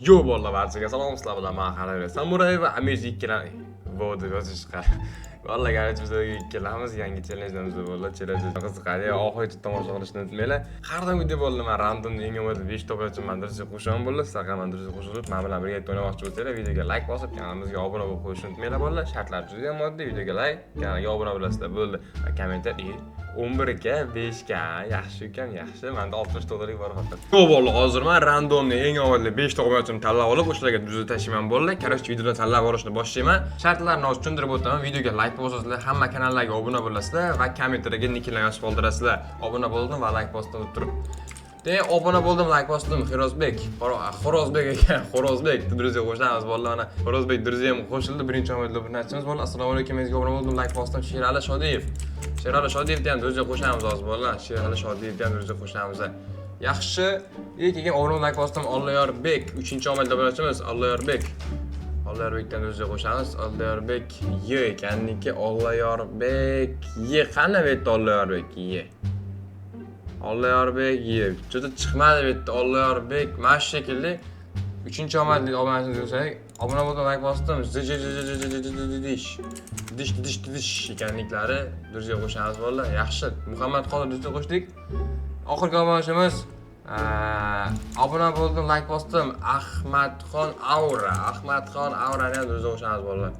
Yo bolalar, barchaga salom, sizlar bilan men Xalayra Samuray va Amir ikkilar bo'ldi yozish qara. Vallahi garchi biz ikkalamiz yangi challenge'imizda bolalar challenge qiziqadi. Oxirigacha tomosha qilishni unutmanglar. Har doim video bolalar men random eng omadli 5 to'plovchi mandirchi qo'shaman bolalar. Sizlar ham mandirchi qo'shilib, men bilan birga o'ynamoqchi bo'lsanglar, videoga like bosib, kanalimizga obuna bo'lib qo'yishni unutmanglar bolalar. Shartlar juda ham oddiy. Videoga like, kanalga obuna bo'lasizlar. Bo'ldi. Va kommentar 11 ga 5 ga yaxshi ekan, yaxshi. Menda 60 dollarlik bor faqat. Yo'q bolalar, hozir men randomni eng omadli 5 ta qo'ymoqchimni tanlab olib, o'shalarga düzga tashlayman bolalar. Qarashchi videodan tanlab olishni boshlayman. Shartlarni hozir tushuntirib o'taman. Videoga like bosasizlar, hamma kanallarga obuna bo'lasizlar va kommentarga nicklarni yozib qoldirasizlar. Obuna bo'ldim va like bosdim turib. Obuna bo'ldim, like bosdim. Xorozbek ekan, Xorozbek Durziga qo'shamiz bolalar. Mana Xorozbek Durzi ham qo'shildi. Birinchi omadli obunachimiz bolalar. Assalomu alaykum, menga obuna bo'ldim, like bosdim. Sherali Shodiyev. Sherali Shodiyevni ham Durziga qo'shamiz hozir bolalar. Sherali Shodiyevni ham Durziga qo'shamiz. Yaxshi. Keyin obuna like bosdim. Olloyorbek, 3-omadli obunachimiz Olloyorbek. Olloyorbekdan o'ziga qo'shamiz. Olloyorbek Y ekanniki, Olloyorbek Y qani bu yerda Olloyorbek Y. Olloyorbek Y. Juda chiqmadi bu yerda Olloyorbek. Mana shu shekilli 3-omadli obunachimiz bo'lsak, obuna bo'ldim, like bosdim. Dish ekanliklari Durziga qo'shamiz bolalar. Yaxshi. Muhammad Qodir Durziga qo'shdik. Oxirgi obunachimiz obuna bo'ldim, like bosdim. Ahmadxon Aurani ham Durziga qo'shamiz bolalar.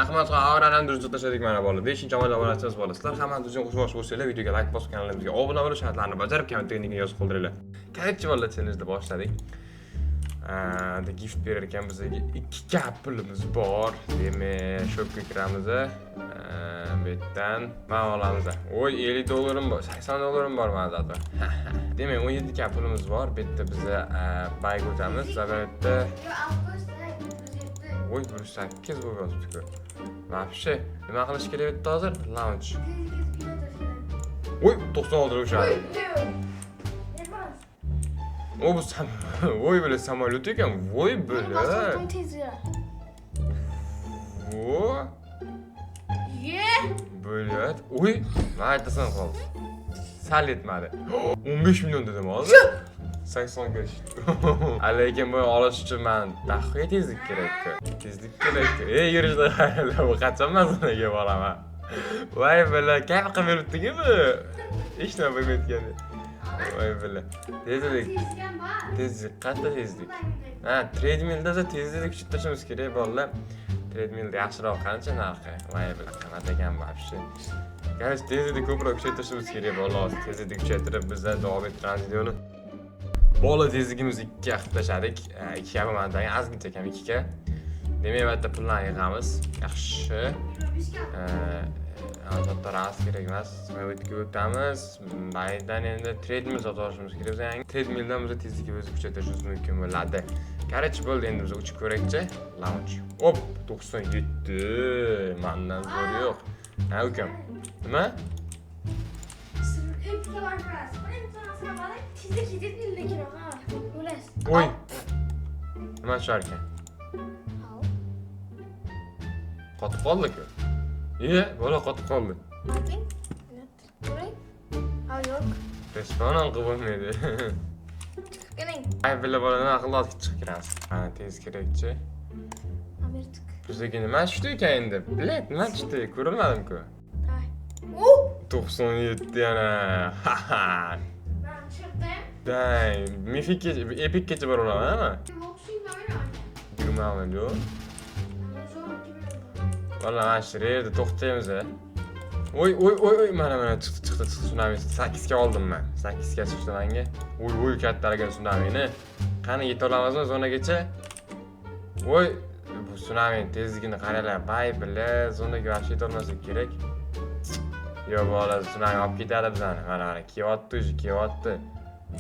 Ahmadxon Aurani ham Durziga tashladik mana bolalar. 5-omadli obunachimiz bolalar. Sizlar hamma Durziga qo'shmoqchi bo'lsanglar, videoga like bosib, kanalimizga obuna bo'lib, shartlarni bajarib, kommentarga yozib qoldiringlar. Qarchi bolalar, challenge boshladik. Gift berar ekan bizga 2 pulimiz bor. Demak, shopga kiramiz. Bu yerdan mana olamiz. Voy, 50 dollarim bor, 80 dollarim bor menda. Demak, 17 pulimiz bor. Bu yerda biz bayga o'tamiz. Zabayatda voy, 8 bo'lib yotibdi-ku. Вообще, nima qilish kerak edi hozir? Launch. Voy, 96 o'shadi. O bu voy böyle samolyot ekan, voy böyle. Voy. Böyle. Oy, nima aytasan qoldi. Sal yetmadi. 15 million dedim hozir. 80 ga tushdi. Lekin bu olish uchun men daqiqa tezlik kerak-ku. Tezlik kerak-ku. Yurishda bu qachon mazmunaga boraman. Voy böyle, qanaqa qilib yuribdiki bu? Hech nima bilmayotgandi. Voy böyle. Tezlik, qanday tezlik? Treadmillda tezlikni kuchaytirishimiz kerak bolalar. Treadmillda yaxshiroq qancha narxi? Voy böyle, qanaqa ekan вообще. Qarang, tezlikni ko'proq kuchaytirishimiz kerak bolalar. Tezlikni kuchaytirib bizlar davom ettiramiz videoni. Bola tezligimiz 2 ga qilib 2 ga emasdan ozgincha kam 2 ga. Demak, bu yerda pullarni yig'amiz. Yaxshi. Albatta ras kerak emas. O'tga o'tamiz. Baydan endi treadmill sotib olishimiz kerak. Yangi treadmilldan biz tezlikni kuchaytirishimiz mumkin bo'ladi. Qarchi bo'ldi, endi biz uchib ko'rakchi. Launch. Hop, 97. Mendan zo'r yo'q. Ha, ukam. Nima? Oy. Nima sharkan? Qotib qoldi-ku. Bola qotib qoldi. Respawn qilib bo'lmaydi. Ay, billa boladan aqlli chiqib kiramiz. Mana tez kerakchi. Bizga nima tushdi ekan endi? Bilet, nima tushdi? Ko'rilmadim-ku. 97 yana. Dang, mifik epikgacha bor olamanmi? Yurmayman yo. Vallahi mana shu yerda to'xtaymiz. Oy, mana chiqdi tsunami. 8 ga oldim men. 8 ga chiqdi menga. Oy, kattalarga tsunamini. Qani yeta olamizmi zonagacha? Voy, bu tsunami tezligini qaranglar. Bay bila zonaga vaqt yeta olmasak kerak. Yo bola, tsunami olib ketadi bizani. Mana kelyapti.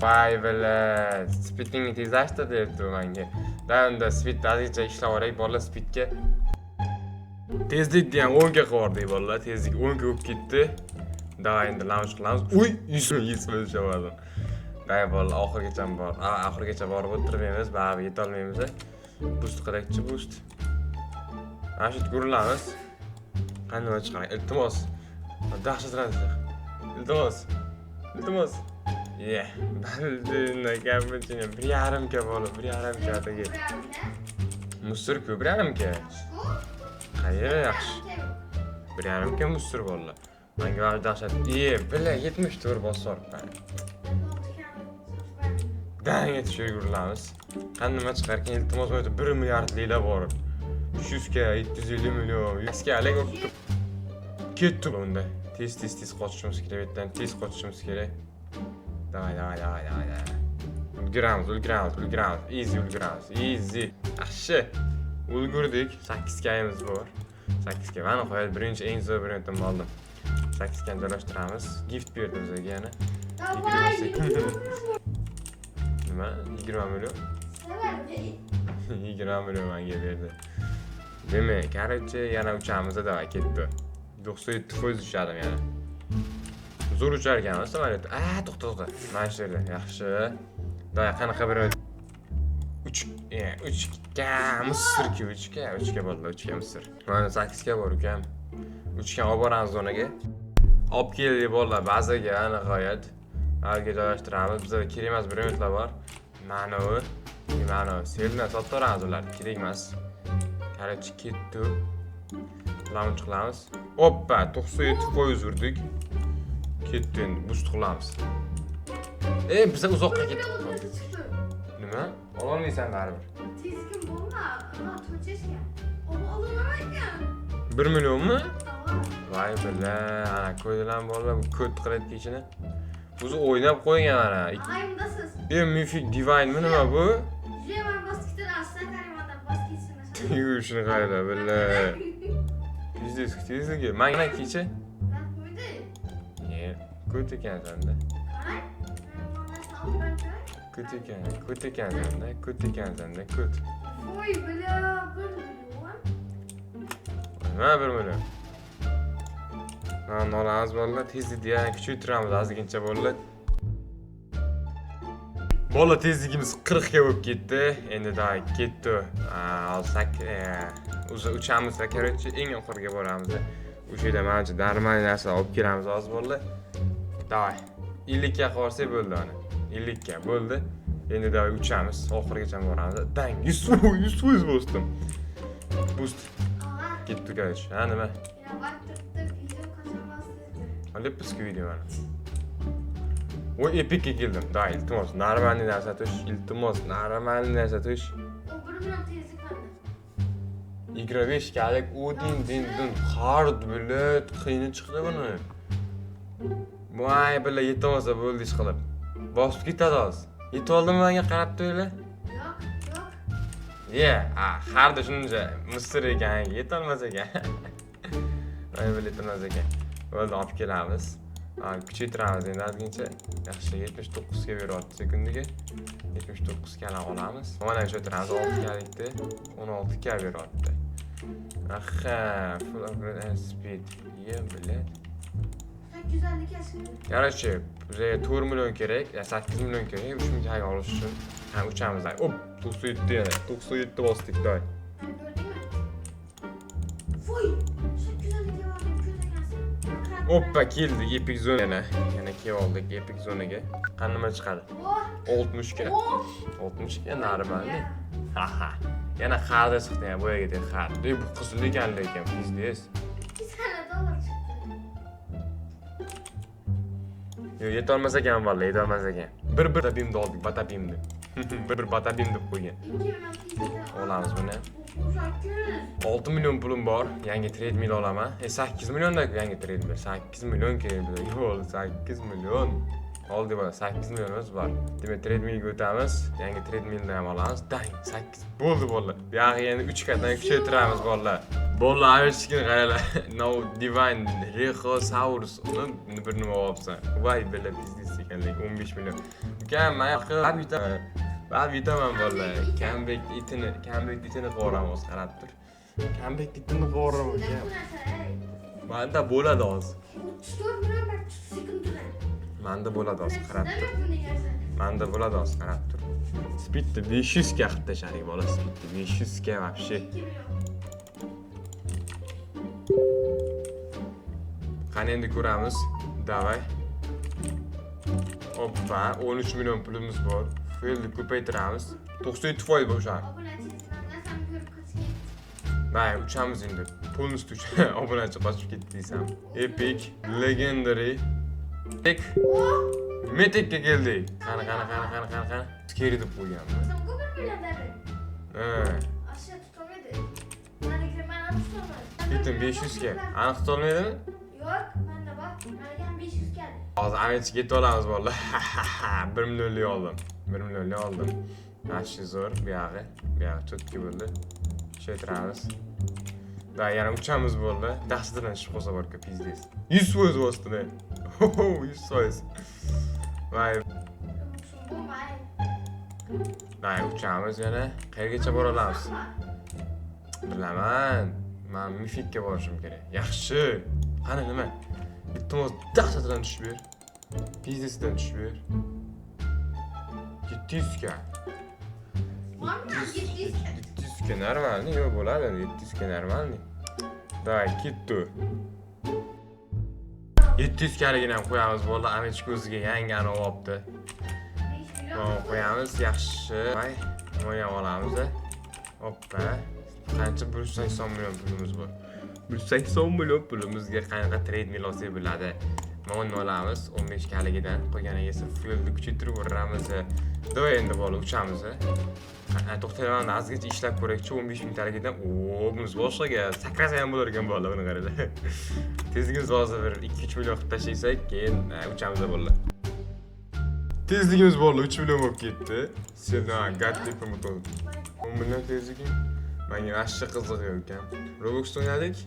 Bay bila speedingni tezlashtir debdi menga. Unda speed ozgincha ishlab olaylik bolalar speedga. Tezlikni ham 10 ga qo'ydik bolalar. Tezlik 10 ga o'tib ketdi. Davay endi launch qilamiz. Uy, 100 o'lchadim. Davay bolalar, oxirigacha borib o'tirmaymiz, baribir yeta olmaymiz. Boost qilaychi, boost. Mana shu yerga urilamiz. Qanday chiqaring? Iltimos. Dahshatlanasiz. Iltimos. Yeah, baldina cappuccino 1,5 bola, 1,5 atagi. Musur ku 1,5. Qayeri yaxshi. 1,5 musur bola. Menga vaqt dahshat. Bila 74 bosor. Dan yetishib yuramiz. Qanday chiqarkan iltimos bo'lsa 1 milliard lira bor. 300 ga 750 million. Askalik ketdi bunda. Tez qochishimiz kerak, yerdan tez qochishimiz kerak. Давай. Ulguramiz. Easy ulguramiz. Easy. Yaxshi. Ulgurdik. 8 kayimiz bor. 8 ga mana qo'yadi. Birinchi eng zo'r variantni oldim. 8 ga joylashtiramiz. Gift berdi bizga yana. Nima? 20 million. 20 million menga berdi. Demak, короче, yana uchamiz davay ketdi. 97% ushladim yana. Zo'r uchar ekanmiz samolyot. To'xta. Mana shu yerda. Yaxshi. Davay qanaqa bir 3 ga Misr 3 ga bo'ldi, 3 ga Misr. Mana 8 ga bor ukam. 3 ga olib boramiz zonaga. Olib keldik bolalar bazaga nihoyat. Alga joylashtiramiz. Bizda kerak emas brendlar bor. Mana selni sotib ular, kerak emas. Qarchi ketdi. Launch qilamiz. Oppa, 97% urdik. Ketdi endi, boost qilamiz. Biza uzoqqa ketdik. Nima? Ololmaysan baribir. Tezgin bo'lma, to'chashga. Ololmayman. 1 millionmi? Voy billa, ana ko'ydilar bolalar, kod qilib kechini. O'zi o'ynab qo'ygan ana. Aymdasiz. Mythic Divine'mi nima bu? Jemar boskitdan aslan karimadan boskitsin. Yurishini qayda billa. Tezligi. Mana kecha. Ben qo'ydi. Kod ekansanda. Qarang. Kod ekansanda. Voy billa, 1 million. Nima 1 million? Nolamiz bolalar, tezlikni yana kuchaytiramiz ozgincha bolalar. Bola tezligimiz 40 ga bo'lib ketdi. Endi day ketdi. Olsak, o'zi uchamiz va короче eng oxirga boramiz. O'sha yerda menimcha normal narsa olib kelamiz hozir bolalar. Day 50 ga qorsak bo'ldi ana. 50 ga bo'ldi. Endi day uchamiz, oxirigacha boramiz. Dang 100% bosdim. Boost. Ketdi короче. Nima? Olyapsiz video mana. Voy epicga keldim. Da, iltimos, normalniy narsa tush. Normalniy narsa tush. O 1 million tezlik bende. 25 galik din. Hard bilet, qiyini chiqdi buni. Voy billa yetamasa bo'ldi ish qilib. Bosib ketadi hozir. Yetib oldimmi menga qarab turinglar? Yo'q. Harda shuncha Misr ekan, yetolmas ekan. Voy billa yetolmas ekan. Bo'ldi, olib kelamiz. Kuchaytiramiz endi ozgincha. Yaxshi 79 ga beryapti sekundiga. 79 ga olamiz. Mana kuchaytiramiz 6 galikni 16 ga beryapti. Full upgrade and speed. Bilet. 850 kashin. Короче, bizga 4 million kerak, 8 million kerak. 3 million ga olish uchun uchamiz. 97 bosdik doy. Voy, 850 ga bordim, ko'tagansiz. Oppa keldik epic zonaga. Yana kelib oldik epic zonaga. Qanday chiqadi? 60 ga. 60 ga normalniy. Yana xarda chiqdi, bu yerga xard. Bu qizil ekan lekin biznes. $2 chiqdi. Yo'q, yetolmas ekan vallahi, yetolmas ekan. Bir batabimni oldik, batabimni. Bir batabim deb qo'ygan. Olamiz buni. 6 million pulim bor. Yangi treadmill olaman. 8 millionda yangi treadmill. 8 million kerak bizga. Yo'q, 8 million. Oldi bor, 8 millionimiz bor. Demak, treadmillga o'tamiz. Yangi treadmillni ham olamiz. Dang, 8 bo'ldi bolalar. Bu yerga endi 3 qatdan kuchaytiramiz bolalar. Bolalar avishkin qaranglar. No Divine Rehosaurus uni bir nima olibsan. Voy billa biznes ekanlik 15 million. Ukam, men yoqqa Ben vitamin bolalar. Kambek itini qovuramiz, qarab tur. Kambek itini qovuramiz. Menda bo'ladi hozir. 34 million 400 sekund turadi. Menda bo'ladi hozir, qarab tur. Menda bo'ladi hozir, qarab tur. Speedni 500 ga qilib tashladik bola, speedni 500 ga вообще. Qani endi ko'ramiz. Davay. Hoppa, 13 million pulimiz bor. Fe'lni ko'paytiramiz. 97% bor o'sha. Obunachilikdan narsani ko'rib qochgan. Nay, uchamiz endi. Полностью obunachi qochib ketdi desam. Epic, legendary, mythicga keldik. Qani. Scary deb qo'yganman. Sen ko'p biladi. Aşağı tutamaydı. Ben tutamadım. Ketdim 500 ga. Aniq tutolmaydimi? Yok, ben de bak. Ben 500 geldi. Hozir Amerika ketib olamiz bolalar. 1 millionlik oldim. 1 millionlik oldim. Yaxshi zo'r, bu yog'i cho'tki bo'ldi. Tushaytiramiz. Da yana uchamiz bo'ldi. Dahshatdan tushib qolsa bor-ku, pizdes. 100% bosdi ne? 100%. Vay. Nay, uchamiz yana qayergacha bora olamiz? Bilaman. Men Mifikka borishim kerak. Yaxshi. Qani nima? Iltimos dahshatdan tushib ber. Pizdesidan tushib ber. 700 ga. Var mı? 700 geldi. 700 ga normalni, yo'q bo'ladi, 700 ga normalni. Davay, ketdi. 700 galigini ham qo'yamiz bo'ldi. Amerika o'ziga yangani olibdi. 5 milyon. Mana qo'yamiz, yaxshi. Voy, mo'yam olamiz. Hoppa. Qancha 180 million pulimiz bor. 180 million pulimizga qanaqa trade mil olsak bo'ladi. Mana uni olamiz 15 kaligidan. Qolganiga esa fuelni kuchaytirib o'ramiz. Do'y endi bola uchamiz. To'xtayman, azgacha ishlab ko'rakchi 15 mingtaligidan. Bunisi boshqaga sakrasa ham bo'lar ekan bola, buni qarada. Tezligimiz hozir bir 2-3 million qilib tashlaysak, keyin uchamiz bo'ldi. Tezligimiz bo'ldi, 3 million bo'lib ketdi. Sendan gatlipim o'tdi. 10 million tezligim. Menga yaxshi qiziq ekan. Roblox o'ynadik.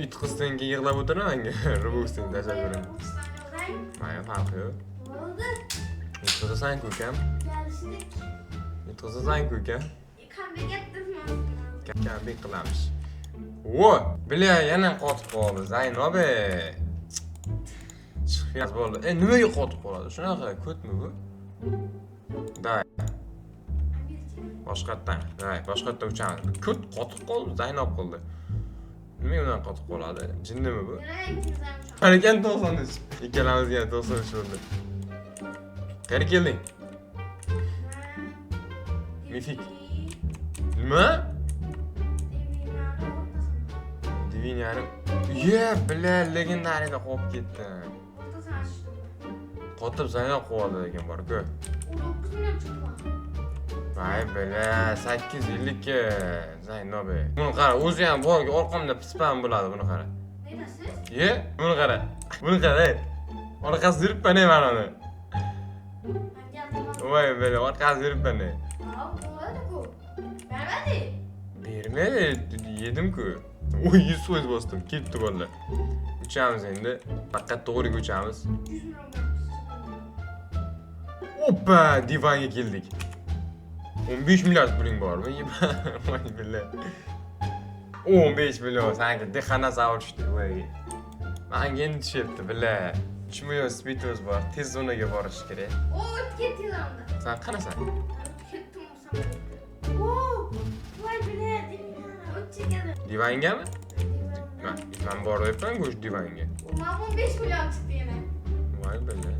Yutqizdan keyin yig'lab o'tiraman menga. Robloxdan tasavvurim. Mana farqi yo'q. Oldu. Yutqizasan-ku ukam. Geliştik. Yutqizasan-ku ukam. Comeback ettim mi? Comeback qilamiz. Vo, bila yana qotib qoldi. Zaynobe. Chiqyapti bo'ldi. Nimaga qotib qoladi? Shunaqa ko'tmi bu? Davay. Boshqatdan. Boshqatda uchamiz. Ko't qotib qoldi, Zaynob qildi. Nimaga undan qotib qoladi? Jinnimi bu? Nereye gideceğim şu an? Qarakan 93. Ikkalamizga 93 bo'ldi. Qayerga kelding? Mifik. Nima? Diviniyani. Bila legendariyda qolib ketdi. Ortasını açtım. Qotib Zaynob qoldi ekan bor-ku. O 9 milyon çıktı bana. Vay bila 850 ga Zaynob. Buni qara, o'zi ham bor, orqamda pispam bo'ladi, buni qara. Ne dersin? Ye, buni qara. Buni qara. Orqasi yuribman mana uni. Ben geldim. Voy bila, orqasi yuribman. Abi olmadı bu. Vermedi. Bermadi, yedim-ku. Oy 100% bosdim, ketdi bolalar. Uchamiz endi. Faqat to'g'riga uchamiz. 100 milyon vermiş. Hoppa, divanga keldik. 15 milliard puling bormi? Voy bila. 15 million sanki dixanasavr tushdi. Voy. Menga endi tushyapti bila. 3 million speedimiz bor. Tez zonaga borish kerak. O tüketiyor yanında. Sen qanasan? Tükettim o zaman. Oo. Vay bile. O çekelim. Divangami? Men borib o'tman go'sht divanga. O mamon 5 milyon çıktı yine. Voy bila.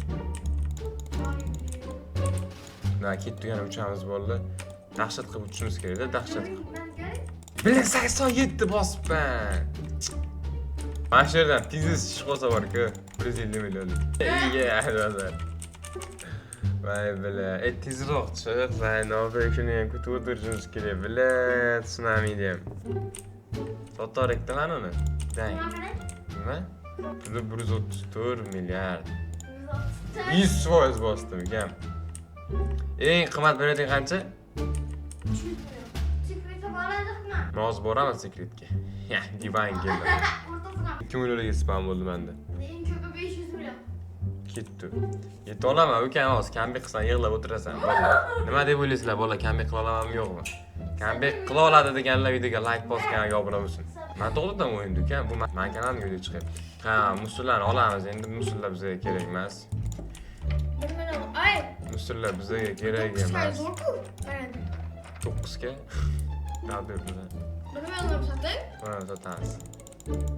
Vay bile. Na ketdi yana uchamiz bo'ldi. Dahshat qilib uchishimiz kerak-da, dahshat qilib. Ben göreyim. Bila 87 bosibman. Mana shu yerdan tezis chiqib qolsa bor-ku, 150 millionlik. Iya, hozir. Voy bila, tezroq chiq, Zaynob, shuni ham kutib o'tirishimiz kerak. Bila, tsunami ham. Sotorekda mana uni. Dang. Nima? Puli 134 milliard. 100% bosdim ukam. Eng qimmat bileting qancha? 300 milyon. Secret'e bağladık mı? Men hozir boraman sekretga. Ya, divan keldi. Ortasına. 2 millionga spam bo'ldi menda. En kötü 500 milyon. Ketdi. Yeta olaman, ukam hozir comeback qilsan yig'lab o'tirasan. Bola. Nima deb o'ylaysizlar, bola, comeback qila olamanmi yo'qmi? Comeback qila oladi deganlar videoga like bosib, kanalga obuna bo'lsin. Men to'g'ridan o'yindim ukam, bu men kanalimga video chiqyapti. Ha, musullarni olamiz, endi musullar bizga kerak emas. 1 milyon. Ay. Musullar bizga kerak emas. Evet. 9 ga. Davlat bilan. 1 milyon satın. Mana sotamiz.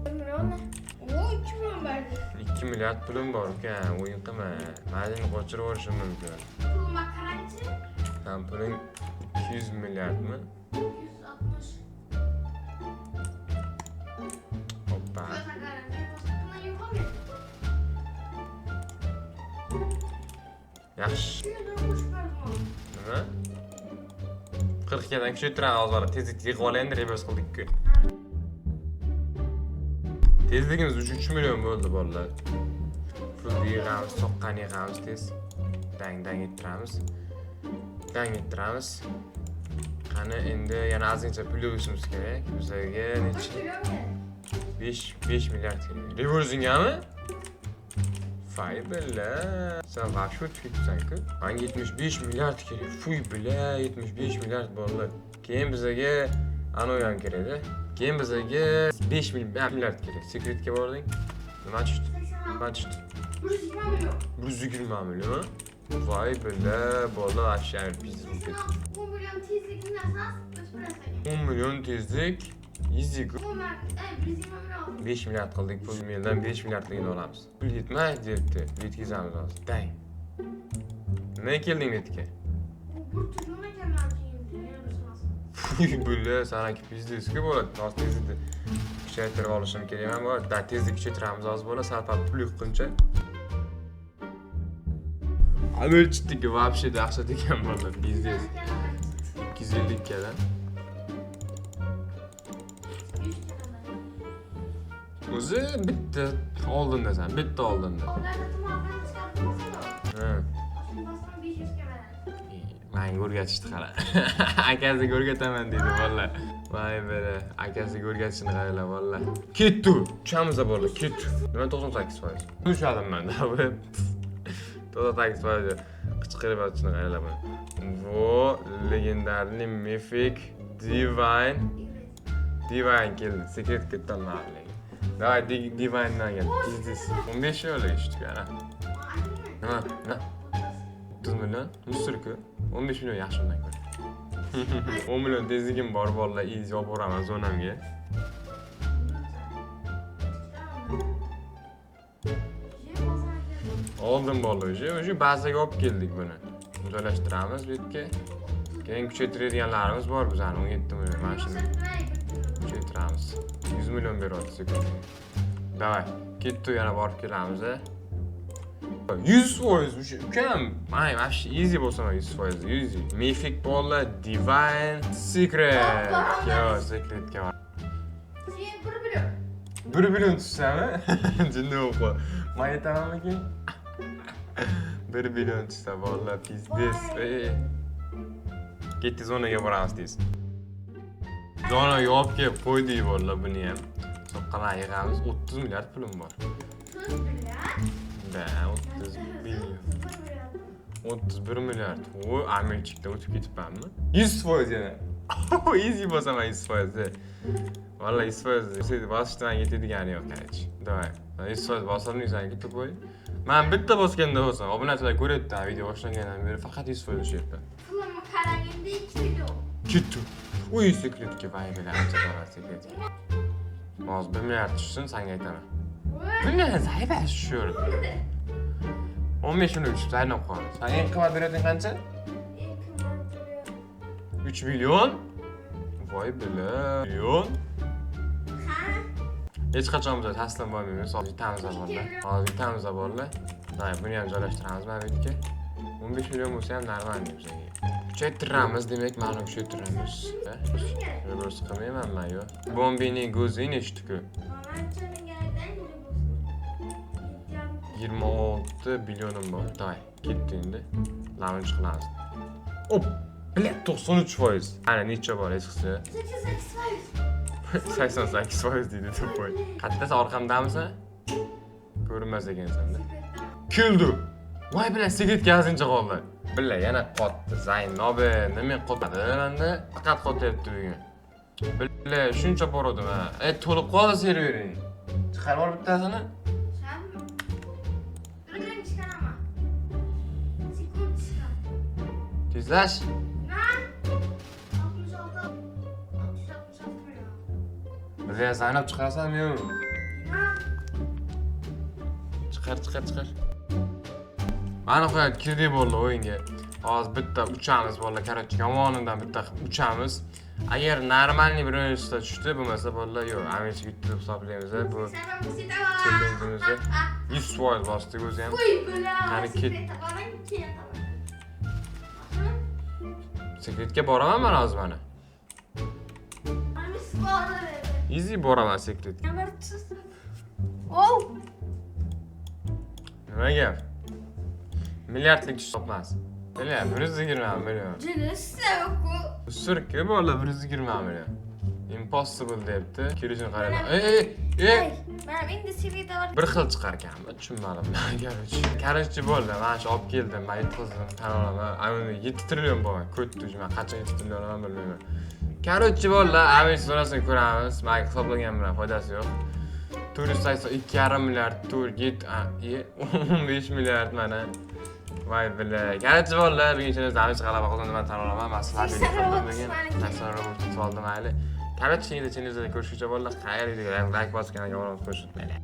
1 milyon ne? Oo 2 milyon verdi. 2 milliard pulim bor ukan, o'yin qilma. Ma'zini qochirib yuborishim mumkin. Puluma qarangchi. Sen puling 200 milliardmi? 160. Hoppa. Şurada qarang. Boshqa pullar yo'qmi? Yaxshi. 200 dan qo'shib berdim. Nima? 42 dan kuchaytiramiz hozir. Tezlikni yig'ib olaylik, reverse qildik-ku. Tezligimiz 3 million bo'ldi bolalar. Pul yig'amiz, soqqani yig'amiz tez. Dang ettiramiz. Qani endi yana ozgincha pul yig'ishimiz kerak. Bizlarga necha? 5 milliard kerak. Reversingami? Fay billa. Sen vaqt o'tkazsan-ku. Menga 75 milliard kerak. Fuy billa, 75 milliard bolalar. Keyin bizlarga anoyan kerak-da. Keyin bizlarga 5 milliard kerak. Sekretga bording. Nima tushdi? 120 milyon. 120 million. Vay billa, bolalar aşağı biznes. 10 milyon tezlik nasıl? 10 million tezlik. Easy. 120 milyon. 5 milliard qildik, pul mendan 5 milliardligini olamiz. Pul yetmaydi debdi. Yetkazamiz hozir. Dang. Nima kelding netga? Bu tuzuna kemalciyim. Fuy billa, sanaki biznes-ku bo'ladi. Hozir tezlikni kuchaytirib olishim kerak. Men bor, da tezlik kuchaytiramiz hozir bo'ladi. Sal pul yiqquncha. Amelchitdagi вообще dahshat ekan bo'ladi biznes. 250 kadan. O'zi bitta oldindasan, bitta oldinda. Ha. Menga o'rgatishdi qara. Akasiga o'rgataman dedi vallahi. Voy bera, akasiga o'rgatishni qaranglar vallahi. Ketdi. Tushamiz bolalar, ketdi. Nima 98%? Tushadim men. 98% qichqirib yotishni qaranglar mana. Vo, legendarniy Mythic Divine keldi. Sekret ketolmadi. Давай, Divine'dan gel. İzliyiz. 15 euro işte ya. Nima? 30 milyon? Musturku. 15 milyon yaxshimdan ko'ra. 10 milyon tezligim bor bolalar, easy olib boraman zonamga. Oldim bolalar o'sha bazaga olib keldik buni. Joylashtiramiz bu yerga. Keyin kuchaytiradiganlarimiz bor bizani 17 milyon mana shuni. Kuchaytiramiz. 100 milyon beryapti. Davay, ketdi yana borib kelamiz. 100% ukam. May, вообще easy bo'lsa 100%, easy. Mythic bolalar, Divine, Secret. Yo, Secretga bor. 1 million tushsami? Jinni o'qi. Men aytamanmi? 1 million tushsa bolalar pizdes. Ketdi zonaga boramiz tez. Zonaga olib kelib qo'ydik bolalar buni ham. Soqqalar yig'amiz. 30 milliard pulim bor. 30 milliard? Da, 30 million. 31 milliard. O, Amelchikda o'tib ketibmanmi? 100% yana. Easy bo'lsa men 100%. Vallahi 100%. Bosishdan yetadigani yo'q hech. Davay. 100% bosarni yuzdan ketib qo'y. Men bitta bosganda bo'lsam, obunachilar ko'radi-da, video boshlagandan beri faqat 100% o'shyapti. Pulumni qarang endi 2 million. Ketdi. Uy sekretga vay bilan ancha bor sekretga. Hozir 1 milliard tushsin, senga aytaman. Bunday zaifas tushur. 15 million tushib aynab qoldi. Sen eng qimmat berading qancha? Eng qimmat 3 million? Voy bila. Million? Ha? Hech qachon biz taslim bo'lmaymiz. Hozir yutamiz bolalar. Hozir yutamiz bolalar. Day, buni ham joylashtiramiz mana bu yerga. 15 million bo'lsa ham normal bizga. Kuchaytiramiz, demak, mana kuchaytiramiz. Reverse qilmayman men yo. Bombini go'zi nechta-ku? 26 bilyonim bor. Day, ketdi endi. Launch qilamiz. Hop, bilet 93%. Ana necha bor hech qilsa? 88% deydi to'poy. Qattasi orqamdamisan? Ko'rinmas ekansan-da. Keldi. Voy bilan sigaret gazincha qoldi. Billa yana qotdi. Zaynobi, nima qotadi menda? Faqat qotyapti bugun. Billa shuncha bordim ha. To'lib qoldi servering. Chiqarib ol bittasini. Tezlash. Bizga Zaynab chiqarsanmi yo'qmi? Chiqar. Mana qo'yadi, kirdik bo'ldi o'yinga. Hozir bitta uchamiz bolalar, короче, yomonidan bitta uchamiz. Agar normalniy bir o'yinchida tushdi, bo'lmasa bolalar yo'q. Amechga yutib hisoblaymiz. Bu challenge'imizni 100% bosdik o'zi ham. Qani ket. Sekretga boraman men hozir mana. Easy boraman sekretga. Nima gap? Milliardlik ish topmas. Bela, 120 million. Surki bolalar 120 million. Impossible debdi. Kirishini qarang. Men endi seviyada bor. Bir xil chiqar ekan, tushunmadim. Короче bo'ldi. Mana shu olib keldim, men yutqizdim, tan olaman. Ayni 7 trillion bo'lgan. Ko'tdi, men qachon 7 trillion olaman bilmayman. Короче bo'ldi, avval sonrasini ko'ramiz. Men hisoblagan bilan foydasi yo'q. Turist saytsa 2,5 milliard, tur git 15 milliard mana. Voy bile. Короче bo'ldi, birinchidan Amesh g'alaba qozondi, men tan olaman. Men sizlarga hisoblagan. Nasr robot tutib oldim, mayli. Короче, endi chinizda ko'rishguncha bo'ldi. Xayr, like bosib kanalga obuna bo'lib qo'yishni unutmanglar.